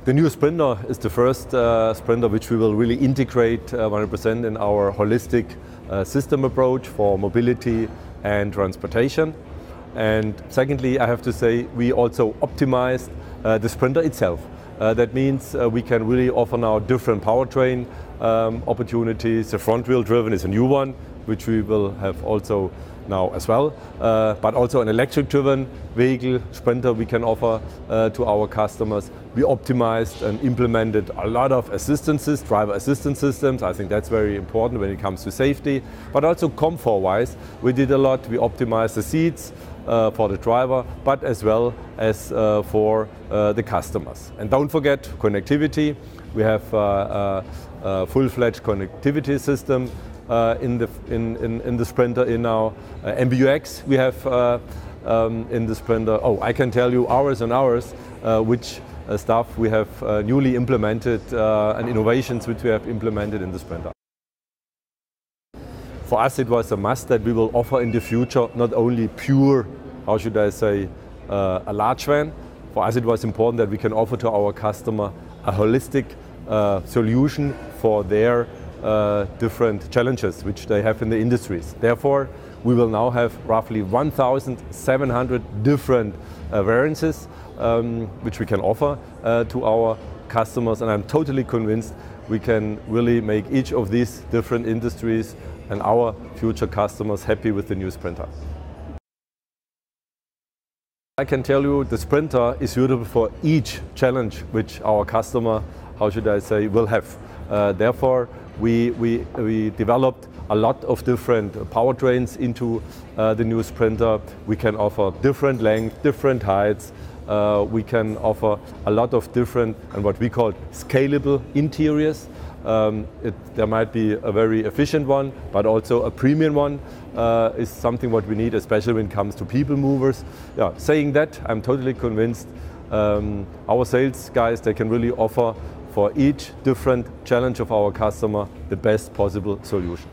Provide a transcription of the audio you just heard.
The new Sprinter is the first Sprinter which we will really integrate 100% in our holistic system approach for mobility and transportation. And secondly, I have to say, we also optimized the Sprinter itself. That means we can really offer now different powertrain opportunities. The front wheel driven is a new one, which we will have also now as well, but also an electric driven vehicle Sprinter we can offer to our customers. We optimized and implemented a lot of assistances, driver assistance systems. I think that's very important when it comes to safety, but also comfort wise we did a lot. We optimized the seats for the driver, but as well as for the customers. And don't forget connectivity. We have a full-fledged connectivity system in the Sprinter in our MBUX we have in the Sprinter. Oh, I can tell you hours and hours which stuff we have newly implemented and innovations which we have implemented in the Sprinter. For us it was a must that we will offer in the future not only pure, how should I say, a large van. For us it was important that we can offer to our customer a holistic solution for their different challenges which they have in the industries. Therefore, we will now have roughly 1,700 different variances which we can offer to our customers, and I'm totally convinced we can really make each of these different industries and our future customers happy with the new Sprinter. I can tell you the Sprinter is suitable for each challenge which our customer, how should I say, will have. Therefore, we developed a lot of different powertrains into the new Sprinter. We can offer different lengths, different heights. We can offer a lot of different and what we call scalable interiors. There might be a very efficient one, but also a premium one is something what we need, especially when it comes to people movers. Yeah, saying that, I'm totally convinced our sales guys, they can really offer for each different challenge of our customer the best possible solution.